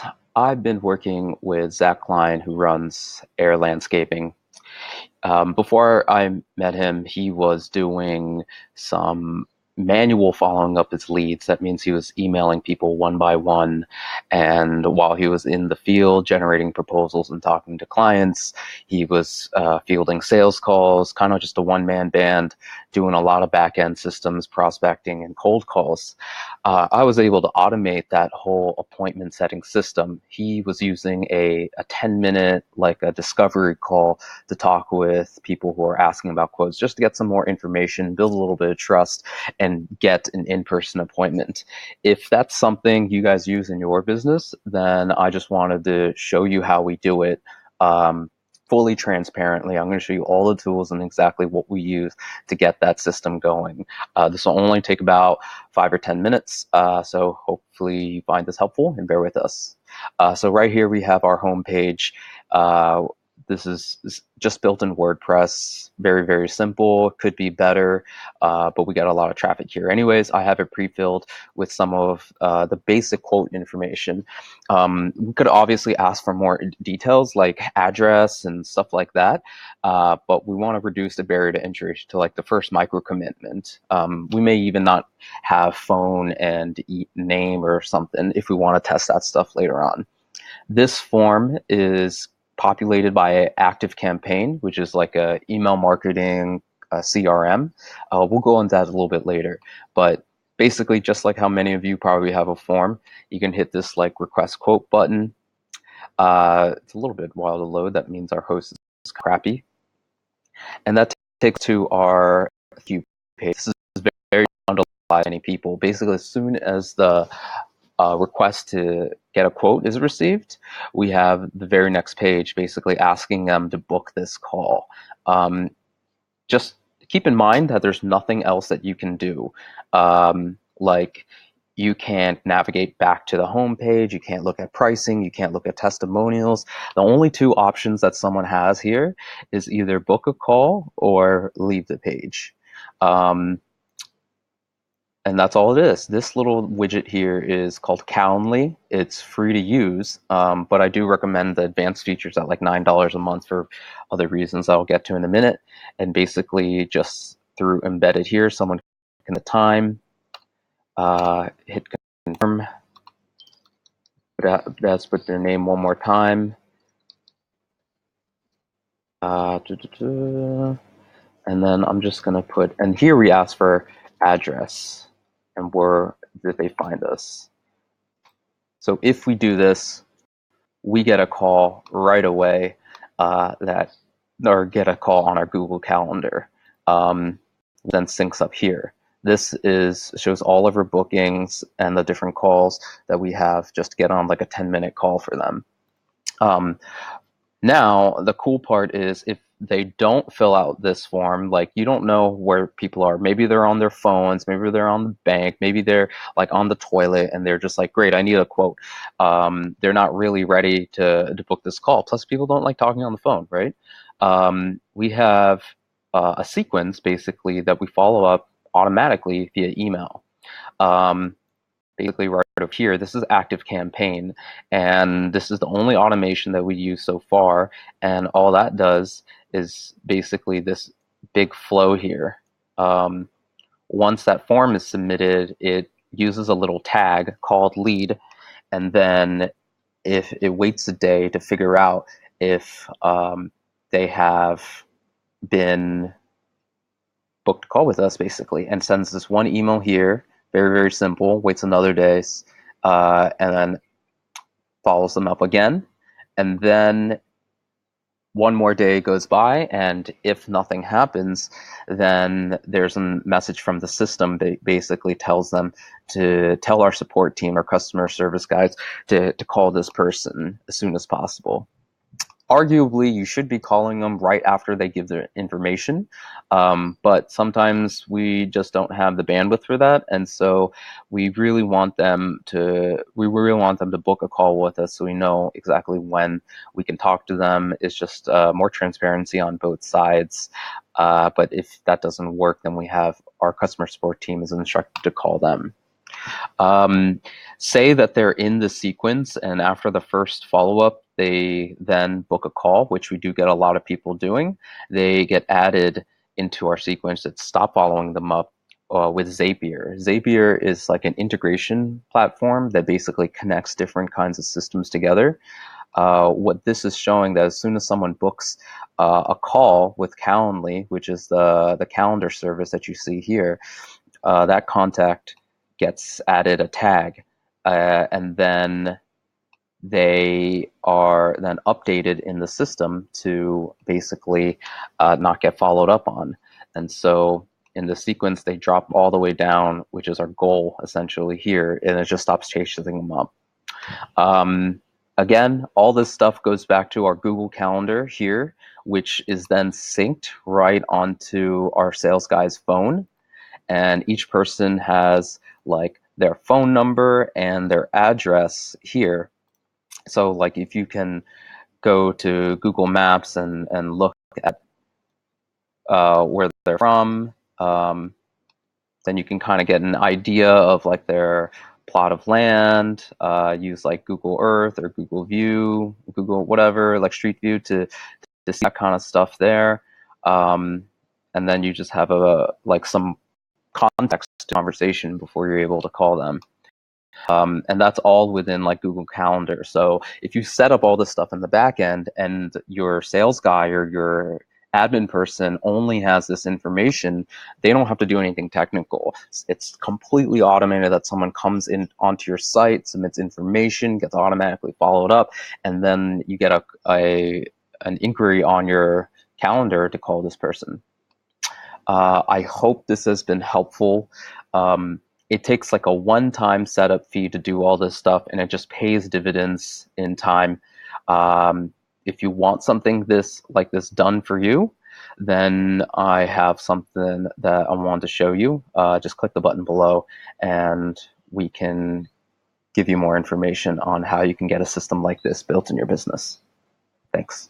guys. I've been working with Zach Klein, who runs Air Landscaping. Before I met him, he was doing some manual following up his leads. That means he was emailing people one by one. And while he was in the field generating proposals and talking to clients, he was fielding sales calls, kind of just a one-man band, doing a lot of back-end systems, prospecting, and cold calls. I was able to automate that whole appointment setting system. He was using a 10-minute, like a discovery call to talk with people who are asking about quotes, just to get some more information, build a little bit of trust, and get an in-person appointment. If that's something you guys use in your business, then I just wanted to show you how we do it. Fully transparently. I'm going to show you all the tools and exactly what we use to get that system going. This will only take about 5 or 10 minutes, so hopefully you find this helpful and bear with us. So right here we have our home page. This is just built in WordPress, very, very simple. Could be better, but we got a lot of traffic here. Anyways, I have it pre-filled with some of the basic quote information. We could obviously ask for more details like address and stuff like that, but we want to reduce the barrier to entry to like the first micro commitment. We may even not have phone and name or something if we want to test that stuff later on. This form is populated by ActiveCampaign, which is like a email marketing CRM. We'll go into that a little bit later, but basically just like how many of you probably have a form, you can hit this like request quote button. It's a little bit while to load. That means our host is crappy. And that takes to our queue page. This is very fun to many people. Basically, as soon as the request to get a quote is received, we have the very next page basically asking them to book this call. Just keep in mind that there's nothing else that you can do. Like you can't navigate back to the home page, you can't look at pricing, you can't look at testimonials. The only two options that someone has here is either book a call or leave the page. And that's all it is. This little widget here is called Calendly. It's free to use, but I do recommend the advanced features at like $9 a month for other reasons I'll get to in a minute. And basically just through embedded here, someone can the time, hit confirm, let's put their name one more time. And then I'm just gonna put, and here we ask for address and where did they find us. So if we do this, we get a call right away or get a call on our Google Calendar. Then syncs up here. This shows all of our bookings and the different calls that we have just to get on like a 10-minute call for them. Now, the cool part is if they don't fill out this form, like you don't know where people are. Maybe they're on their phones, maybe they're on the bank, maybe they're like on the toilet and they're just like, great, I need a quote. They're not really ready to book this call. Plus people don't like talking on the phone, right? We have a sequence basically that we follow up automatically via email. Basically right over here, this is ActiveCampaign, and this is the only automation that we use so far, and all that does is basically this big flow here. Once that form is submitted, it uses a little tag called lead, and then if it waits a day to figure out if they have been booked a call with us, basically, and sends this one email here. Very, very simple, waits another day, and then follows them up again. And then one more day goes by, and if nothing happens, then there's a message from the system that basically tells them to tell our support team or customer service guys to call this person as soon as possible. Arguably, you should be calling them right after they give their information, but sometimes we just don't have the bandwidth for that, and so we really want them to book a call with us so we know exactly when we can talk to them. It's just more transparency on both sides. But if that doesn't work, then we have our customer support team is instructed to call them. Um, Say that they're in the sequence, and after the first follow-up, they then book a call, which we do get a lot of people doing. They get added into our sequence. It's stop following them up with Zapier. Zapier is like an integration platform that basically connects different kinds of systems together. What this is showing that as soon as someone books a call with Calendly, which is the calendar service that you see here, that contact gets added a tag, and then they are then updated in the system to basically not get followed up on. And so in the sequence, they drop all the way down, which is our goal essentially here, and it just stops chasing them up. Again, all this stuff goes back to our Google Calendar here, which is then synced right onto our sales guy's phone. And each person has like their phone number and their address here. So like if you can go to Google Maps and look at where they're from, then you can kind of get an idea of like their plot of land, use like Google Earth or Google View, Google whatever, like Street View to see that kind of stuff there. And then you just have like some context to conversation before you're able to call them. And that's all within like Google Calendar. So if you set up all this stuff in the back end and your sales guy or your admin person only has this information, they don't have to do anything technical. It's completely automated that someone comes in onto your site, submits information, gets automatically followed up, and then you get an inquiry on your calendar to call this person. I hope this has been helpful. It takes like a one-time setup fee to do all this stuff, and it just pays dividends in time. If you want something like this done for you, then I have something that I want to show you. Just click the button below, and we can give you more information on how you can get a system like this built in your business. Thanks.